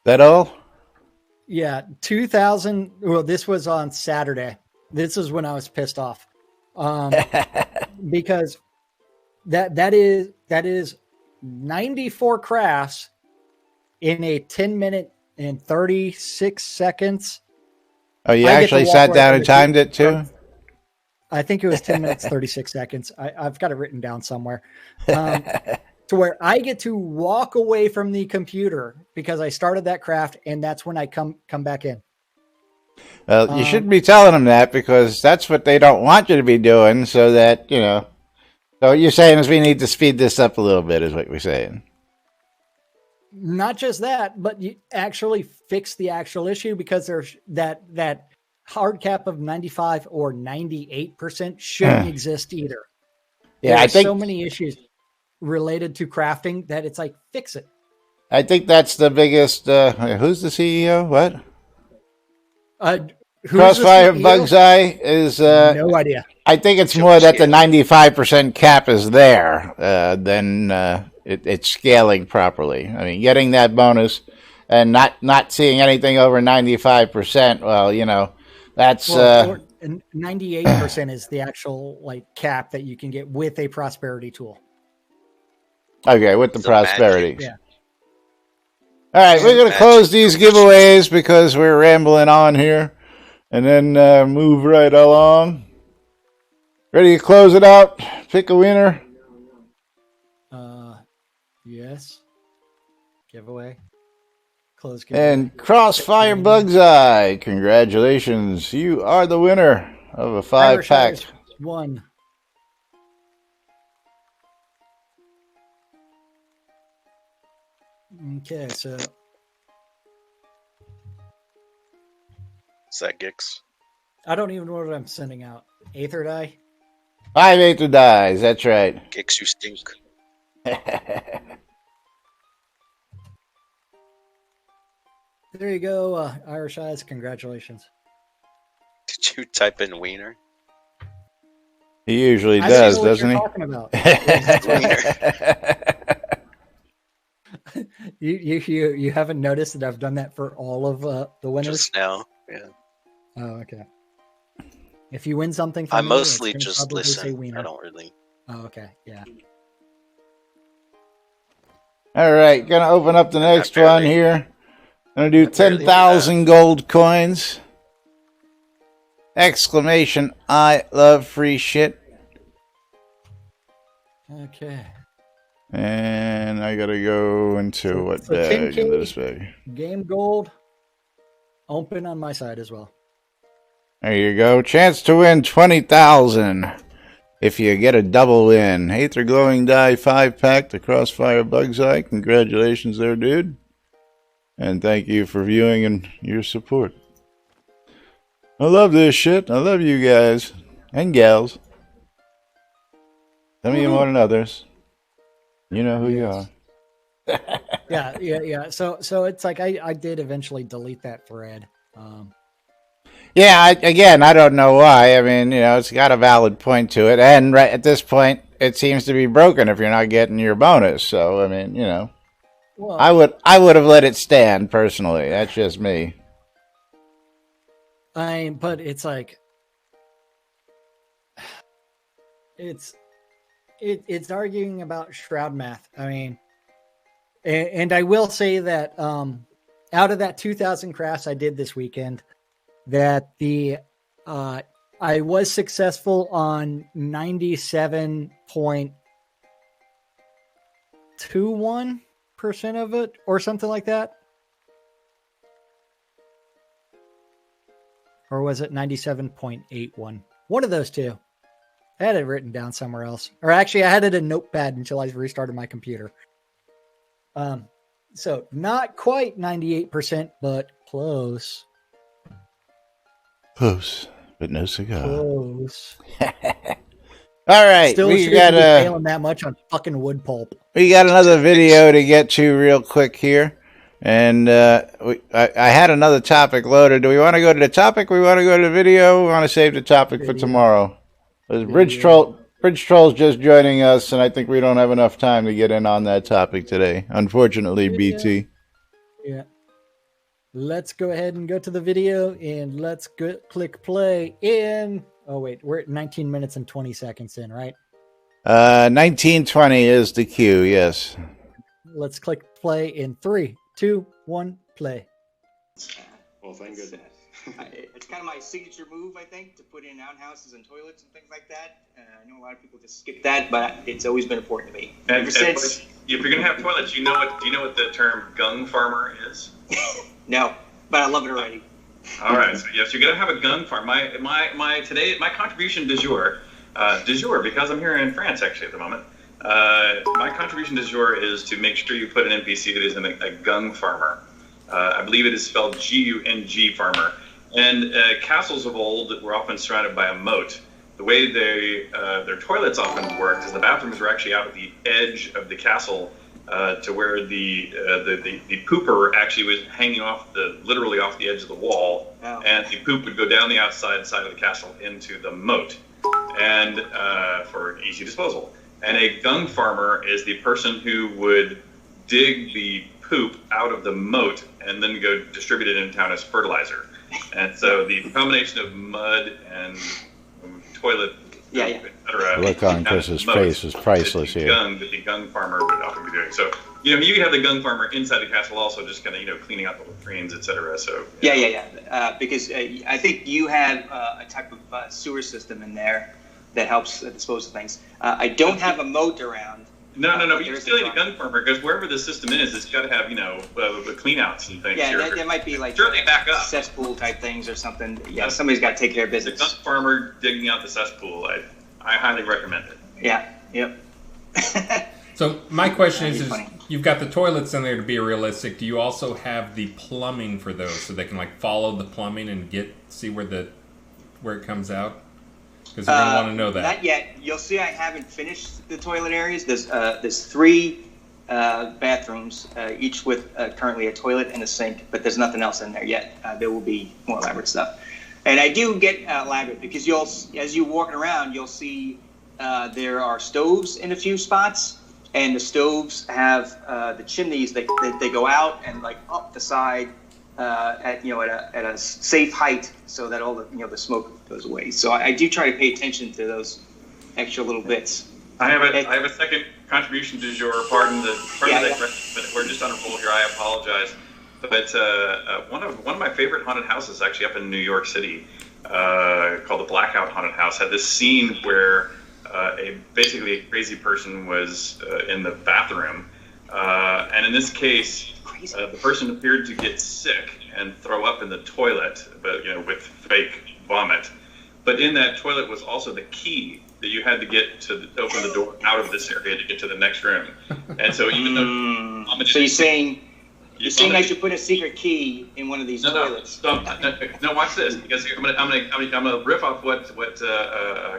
That all? Yeah, 2,000. Well, this was on Saturday. This is when I was pissed off, because that is 94 crafts in a 10-minute and 36 seconds. Oh, you actually sat down and timed it too? I think it was 10 minutes, 36 seconds. I've got it written down somewhere. To where I get to walk away from the computer because I started that craft, and that's when I come back in. Well, you shouldn't be telling them that, because that's what they don't want you to be doing, so that, you know. So what you're saying is we need to speed this up a little bit, is what we're saying. Not just that, but you actually fix the actual issue, because there's that hard cap of 95 or 98% shouldn't exist either. Yeah, There's I think so many issues related to crafting that it's like, fix it. I think that's the biggest. Who's the CEO? What? Crossfire Bugseye is. No idea. I think it's more that the 95% cap is there than it's scaling properly. I mean, getting that bonus and not seeing anything over 95%. Well, you know, that's 98% is the actual like cap that you can get with a prosperity tool. Okay, with the prosperity. Yeah. All right, we're going to close these giveaways because we're rambling on here, and then move right along. Ready to close it out? Pick a winner. Yes. Giveaway. Close giveaway. And Crossfire Bugseye, congratulations. You are the winner of a 5-pack. One. Okay, so Is that Gix? I don't even know what I'm sending out. Aether die? 5 Aether dies, that's right. Gix, you stink. There you go, Irish Eyes. Congratulations. Did you type in wiener? He usually I does, don't know what doesn't you're he? talking about. Wiener. You haven't noticed that I've done that for all of the winners? Just now, yeah. Oh, okay. If you win something from I me, mostly it's gonna just probably say listen. wiener. I don't really. Oh, okay. Yeah. All right, gonna open up the next one here. Gonna do 10,000 gold coins. Exclamation, I love free shit. Okay. And I gotta go into what So bag? 10K Into this bag. Game gold. Open on my side as well. There you go. Chance to win 20,000 if you get a double win. Aether Glowing Die 5-pack, the Crossfire Bugseye. Congratulations there, dude. And thank you for viewing and your support. I love this shit. I love you guys and gals. Some of you more than others. You know who you are. Yeah. So it's like I did eventually delete that thread. Yeah, I don't know why. I mean, you know, it's got a valid point to it. And right at this point, it seems to be broken if you're not getting your bonus. So, I mean, you know. Well, I would have let it stand, personally. That's just me. but it's like it's arguing about Shroud math. I mean, and I will say that out of that 2,000 crafts I did this weekend, that I was successful on 97.21% of it, or something like that. Or was it 97.81? One of those two. I had it written down somewhere else. Or actually, I had it in Notepad until I restarted my computer. So not quite 98%, but close. Close, but no cigar. Close. All right, Still we shouldn't got be failing that much on fucking wood pulp. we got another video to get to real quick here, and I had another topic loaded. Do we want to go to the topic? Or we want to go to the video? We want to save the topic for tomorrow. There's Bridge Troll's just joining us, and I think we don't have enough time to get in on that topic today. Unfortunately, BT. Yeah. Let's go ahead and go to the video, and let's click play in. Oh wait, we're at 19 minutes and 20 seconds in, right? 1920 is the cue. Yes. Let's click play in 3, 2, 1, play. Well, thank goodness. It's kind of my signature move, I think, to put in outhouses and toilets and things like that. I know a lot of people just skip that, but it's always been important to me. And if you're going to have toilets, do you know what the term gung farmer is? No, but I love it already. All right, so yes, you're going to have a gung farm. My contribution du jour, because I'm here in France actually at the moment. My contribution du jour is to make sure you put an NPC that is in a gung farmer. I believe it is spelled G-U-N-G farmer. And castles of old were often surrounded by a moat. The way their toilets often worked is the bathrooms were actually out at the edge of the castle, to where the pooper actually was hanging literally off the edge of the wall, and the poop would go down the outside side of the castle into the moat, and for easy disposal. And a gung farmer is the person who would dig the poop out of the moat and then go distribute it in town as fertilizer. And so the combination of mud and toilet, etc. Look on Chris's face is priceless here. The gung farmer would often be doing. So, you could have the gung farmer inside the castle also, just kind of, cleaning out the latrines, etc. So because I think you have a type of sewer system in there that helps dispose of things. I don't have a moat around. No. You still need a gung farmer, because wherever the system is, it's got to have the clean outs and things. Yeah, there might be like certainly back up cesspool type things or something. Yeah, somebody's got to take care of business. The gung farmer digging out the cesspool, I highly recommend it. Yeah. Yep. So my question is you've got the toilets in there to be realistic. Do you also have the plumbing for those, so they can follow the plumbing and see where it comes out? Because you're gonna want to know that. Not yet. You'll see I haven't finished the toilet areas. There's 3 bathrooms, each with currently a toilet and a sink, but there's nothing else in there yet. There will be more elaborate stuff. And I do get elaborate because as you're walking around, you'll see there are stoves in a few spots, and the stoves have the chimneys that they go out and up the side at a safe height, so that all the smoke goes away. So I do try to pay attention to those extra little bits. I have a second contribution du jour. Pardon the digression, but we're just on a roll here. I apologize. But one of my favorite haunted houses, actually up in New York City, called the Blackout Haunted House, had this scene where basically a crazy person was in the bathroom, and in this case, the person appeared to get sick and throw up in the toilet, but with fake vomit. But in that toilet was also the key that you had to get to open the door out of this area to get to the next room. And so even though so you're saying I should put a secret key in one of these toilets? No, watch this, because I'm gonna riff off what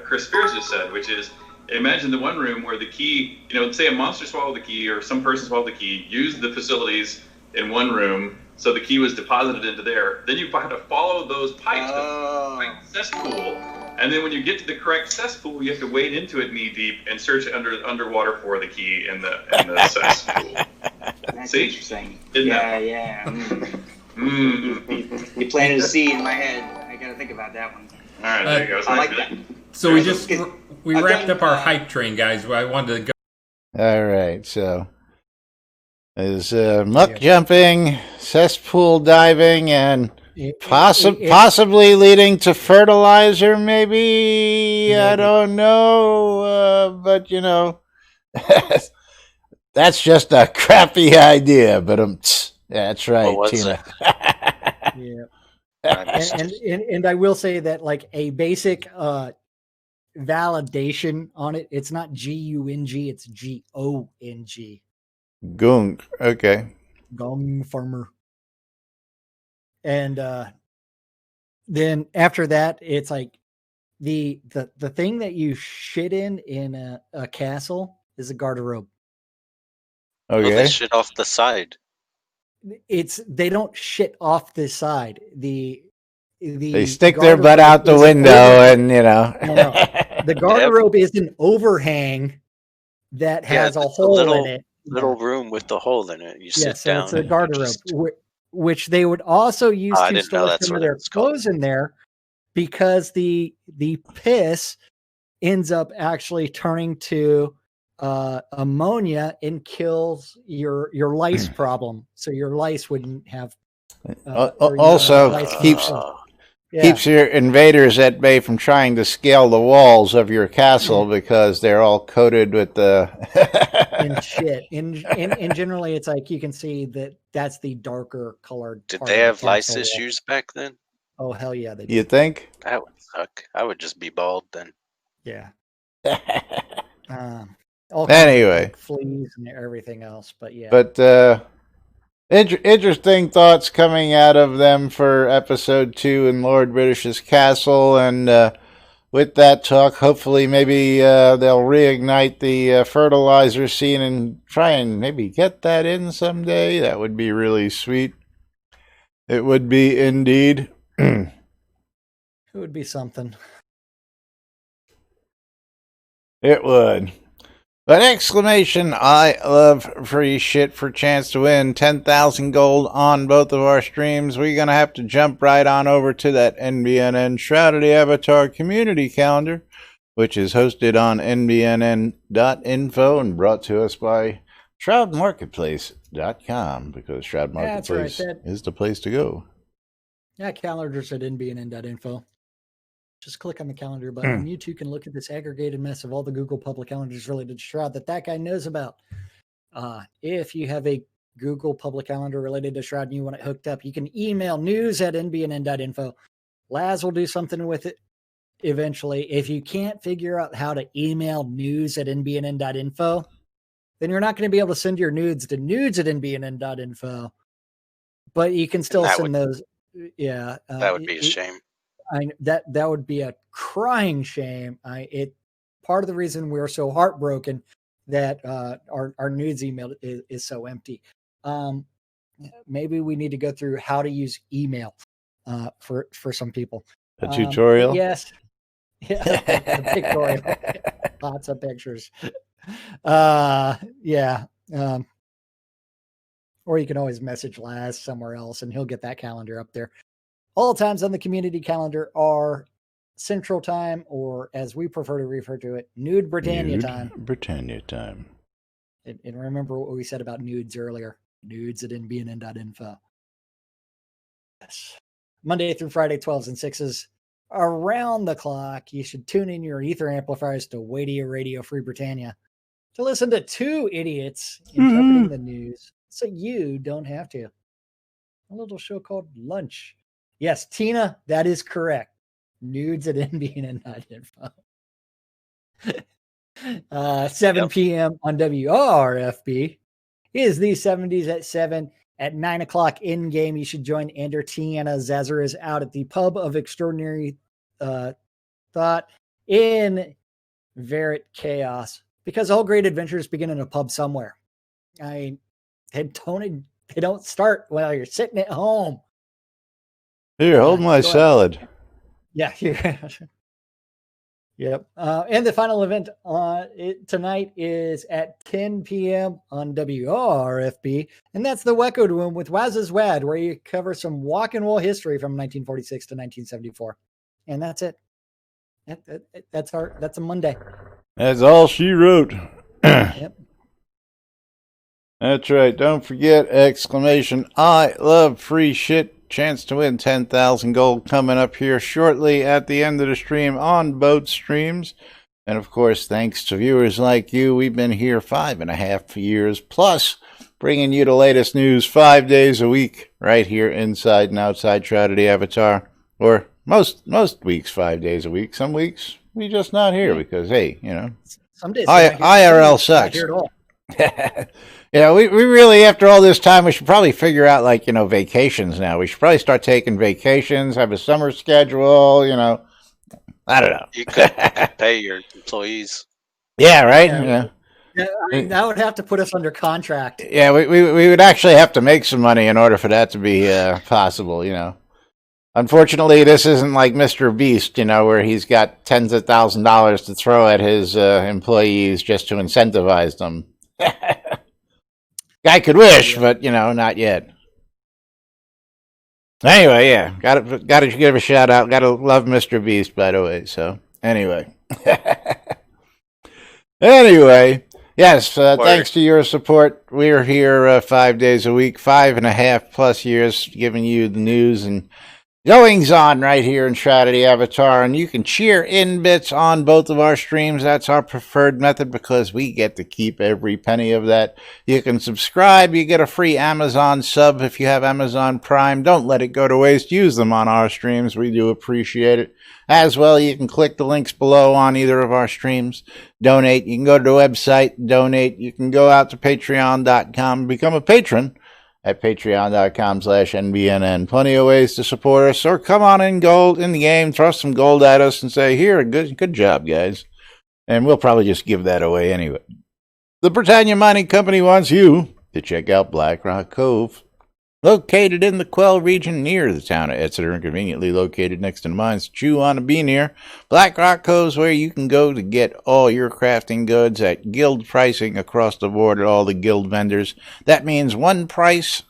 Chris Spears just said, which is, imagine the one room where the key, say a monster swallowed the key or some person swallowed the key, used the facilities in one room, so the key was deposited into there. Then you have to follow those pipes to the right cesspool, and then when you get to the correct cesspool, you have to wade into it knee deep and search underwater for the key in the cesspool. That's See? Interesting. Isn't Yeah. You planted a seed in my head. I got to think about that one. All right, there you go. I like that. So we just we wrapped up our hype train, guys. I wanted to go. All right, so there's muck jumping, cesspool diving, and possibly leading to fertilizer, maybe. I don't know, but you know, that's just a crappy idea. But that's right, Tina. Yeah. And I will say that, like, a basic validation on it, it's not G-U-N-G, it's G-O-N-G. Gung. Okay. Gong farmer. And then after that, it's like the thing that you shit in a castle is a garderobe. Okay. Well, they shit off the side. They don't shit off the side. They stick their butt out the window, and you know. No. The garderobe is an overhang that has a hole in it. Little room with the hole in it. You sit so down. It's a garderobe, which they would also use to store some of their clothes in there, because the piss ends up actually turning to ammonia and kills your lice problem. So your lice wouldn't have. Also keeps your invaders at bay from trying to scale the walls of your castle because they're all coated with the and shit. And generally, it's like you can see that's the darker colored. Did they have lice issues back then? Oh hell yeah, they did. You think? That would suck. I would just be bald then. Yeah. Anyway, fleas and everything else, but yeah. But interesting thoughts coming out of them for episode 2 in Lord British's castle, and with that talk, hopefully maybe they'll reignite the fertilizer scene and try and maybe get that in someday. That would be really sweet. It would be indeed. It would be something. It would. But exclamation, I love free shit for chance to win 10,000 gold on both of our streams. We're going to have to jump right on over to that NBNN Shroud of the Avatar community calendar, which is hosted on NBNN.info and brought to us by ShroudMarketplace.com, because Shroud Marketplace is the place to go. Yeah, calendars at NBNN.info. Just click on the calendar button, and you too can look at this aggregated mess of all the Google public calendars related to Shroud that guy knows about. If you have a Google public calendar related to Shroud and you want it hooked up, you can email news@nbnn.info. Laz will do something with it eventually. If you can't figure out how to email news@nbnn.info, then you're not going to be able to send your nudes to nudes@nbnn.info. But you can still send those. Yeah. That would be a shame. That would be a crying shame. Part of the reason we're so heartbroken that our nudes email is so empty. Maybe we need to go through how to use email for some people. A tutorial? Yes. Yeah, a pictorial. Lots of pictures. Yeah. Or you can always message Laz somewhere else and he'll get that calendar up there. All times on the community calendar are Central Time, or as we prefer to refer to it, Nude Britannia time. Britannia time. And remember what we said about nudes earlier. Nudes@nbnn.info. Yes. Monday through Friday, 12s and 6s. Around the clock, you should tune in your ether amplifiers to Wadia Radio Free Britannia to listen to two idiots interpreting the news so you don't have to. A little show called Lunch. Yes, Tina, that is correct. Nudes@nbnn.info. 7 p.m. on WRFB is the 70s at 7. At 9 o'clock in game, you should join Ender Tiana Zazaras out at the Pub of Extraordinary Thought in Verret Chaos, because all great adventures begin in a pub somewhere. They don't start while you're sitting at home. Here, hold my salad. Yeah. Yep. And the final event tonight is at 10 p.m. on WRFB, and that's the Wecco Room with Waz's Wad, where you cover some walk and roll history from 1946 to 1974. And that's it. That's a Monday. That's all she wrote. Yep. That's right. Don't forget, exclamation, I love free shit. Chance to win 10,000 gold coming up here shortly at the end of the stream on both streams. And of course, thanks to viewers like you, we've been here 5.5 years plus, bringing you the latest news 5 days a week right here inside and outside Shroud of the Avatar. Or most weeks 5 days a week. Some weeks we just not here because, hey, you know, Some days IRL sucks. Here at all. Yeah, we really, after all this time, we should probably figure out, like, you know, vacations now. We should probably start taking vacations, have a summer schedule, you know. I don't know. You could pay your employees. Yeah, right? Yeah. Yeah, I mean, that would have to put us under contract. Yeah, we would actually have to make some money in order for that to be possible, you know. Unfortunately, this isn't like Mr. Beast, you know, where he's got tens of $1,000s to throw at his employees just to incentivize them. Guy could wish, but, you know, not yet. Anyway, yeah, gotta give a shout out. Gotta love Mr. Beast, by the way. So, anyway. Anyway, yes, thanks to your support, we're here 5 days a week, 5.5 plus years, giving you the news and goings on right here in Shroud of the Avatar, and you can cheer in bits on both of our streams. That's our preferred method because we get to keep every penny of that. You can subscribe. You get a free Amazon sub if you have Amazon Prime. Don't let it go to waste. Use them on our streams. We do appreciate it. As well, you can click the links below on either of our streams. Donate. You can go to the website, donate. You can go out to patreon.com, become a patron at patreon.com/NBNN. Plenty of ways to support us, or come on in gold in the game, throw some gold at us and say, here, good job, guys. And we'll probably just give that away anyway. The Britannia Mining Company wants you to check out Black Rock Cove. Located in the Quell region near the town of Exeter and conveniently located next to the mines that you want to be near, Black Rock Cove is where you can go to get all your crafting goods at guild pricing across the board at all the guild vendors. That means one price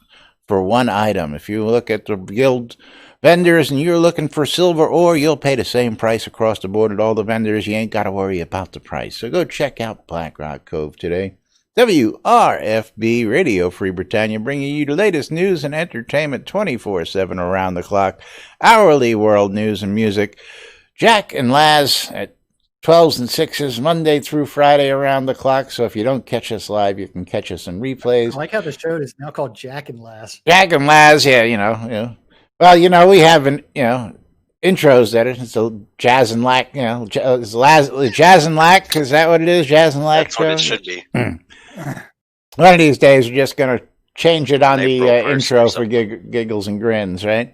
for one item. If you look at the guild vendors and you're looking for silver ore, you'll pay the same price across the board at all the vendors. You ain't got to worry about the price. So go check out Black Rock Cove today. WRFB Radio Free Britannia, bringing you the latest news and entertainment 24/7 around the clock. Hourly world news and music. Jack and Laz at 12s and 6s, Monday through Friday around the clock. So if you don't catch us live, you can catch us in replays. I like how the show is now called Jack and Laz. Jack and Laz, yeah, you know. Well, you know, we have intros that it's a Jazz and Lack, you know, Jazz and Lack. Is that what it is? Jazz and Lack. That's what it should be. One of these days, we're just going to change it on the intro for giggles and grins, right?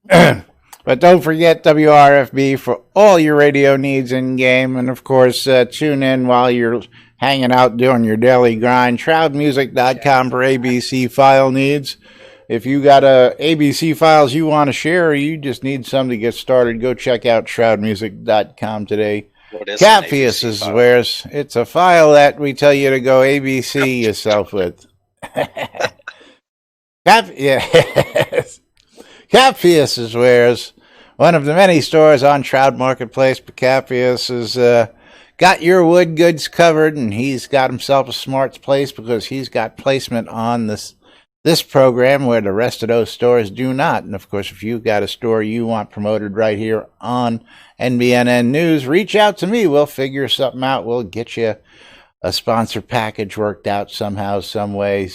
But don't forget WRFB for all your radio needs in-game. And, of course, tune in while you're hanging out doing your daily grind. ShroudMusic.com for ABC file needs. If you got ABC files you want to share or you just need some to get started, go check out ShroudMusic.com today. Catfius is where it's a file that we tell you to go ABC yourself with. Catfius is where's one of the many stores on Shroud Marketplace, but Catfius has got your wood goods covered, and he's got himself a smart place because he's got placement on this program where the rest of those stores do not. And of course, if you've got a store you want promoted right here on NBNN News, reach out to me. We'll figure something out. We'll get you a sponsor package worked out somehow, some way.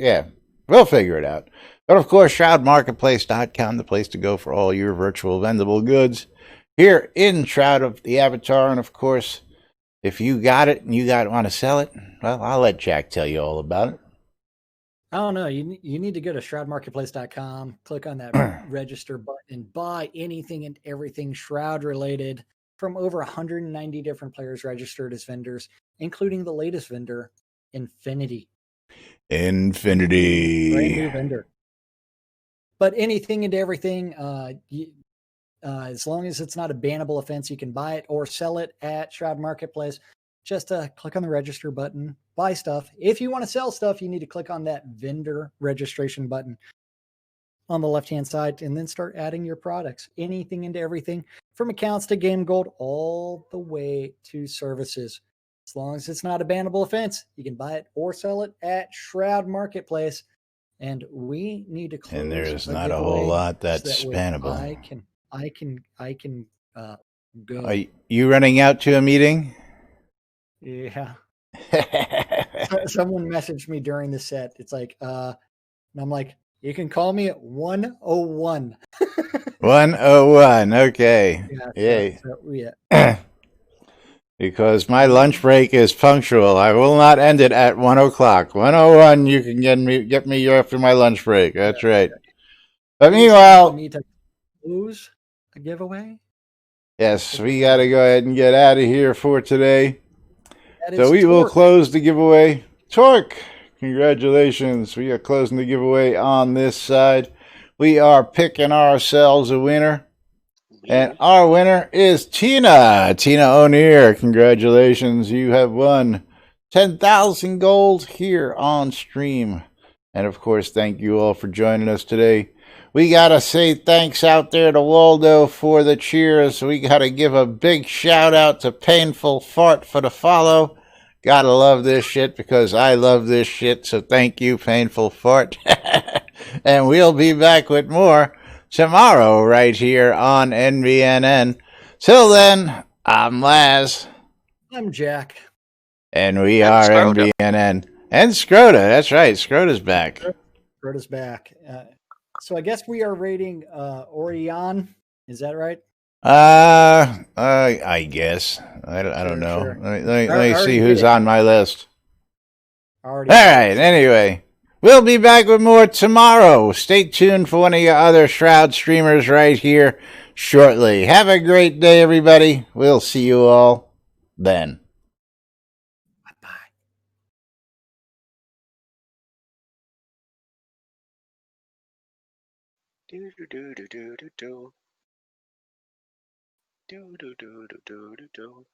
Yeah, we'll figure it out. But of course, ShroudMarketplace.com, the place to go for all your virtual vendable goods here in Shroud of the Avatar. And of course, if you got it and you want to sell it, well, I'll let Jack tell you all about it. I don't know. You need to go to shroudmarketplace.com, click on that register button, and buy anything and everything Shroud related from over 190 different players registered as vendors, including the latest vendor, Infinity. Brand new vendor. But anything and everything, as long as it's not a bannable offense, you can buy it or sell it at Shroud Marketplace. Just click on the register button, buy stuff. If you want to sell stuff, you need to click on that vendor registration button. on the left-hand side, and then start adding your products, anything into everything, from accounts to game gold, all the way to services. As long as it's not a bannable offense, you can buy it or sell it at Shroud Marketplace. And we need to close. And there's a not a whole giveaway lot so that's that way spannable. I can go. Are you running out to a meeting? Yeah. Someone messaged me during the set. It's like, and I'm like, you can call me at 101. 101. Okay. Yeah. Yay. Yeah. Because my lunch break is punctual. I will not end it at 1 o'clock. 101, you can get me after my lunch break. That's right. But meanwhile, we need to close a giveaway. Yes, we got to go ahead and get out of here for today. So we will Torque. close the giveaway. Torque, congratulations. We are closing the giveaway on this side. We are picking ourselves a winner. And our winner is Tina. Tina O'Neill. Congratulations. You have won 10,000 gold here on stream. And of course, thank you all for joining us today. We got to say thanks out there to Waldo for the cheers. We got to give a big shout out to Painful Fart for the follow. Gotta love this shit because I love this shit. So thank you, Painful Fart. And we'll be back with more tomorrow right here on NBNN. Till then, I'm Laz. I'm Jack. And we are NBNN. And Scroda. That's right. Scroda's back. Scroda's back. So I guess we are rating Orion. Is that right? I guess. I don't know. Sure. Let me see who's on my list. All right. Anyway, we'll be back with more tomorrow. Stay tuned for one of your other Shroud streamers right here shortly. Have a great day, everybody. We'll see you all then. Bye-bye. Do do do do do do do do do do do do do.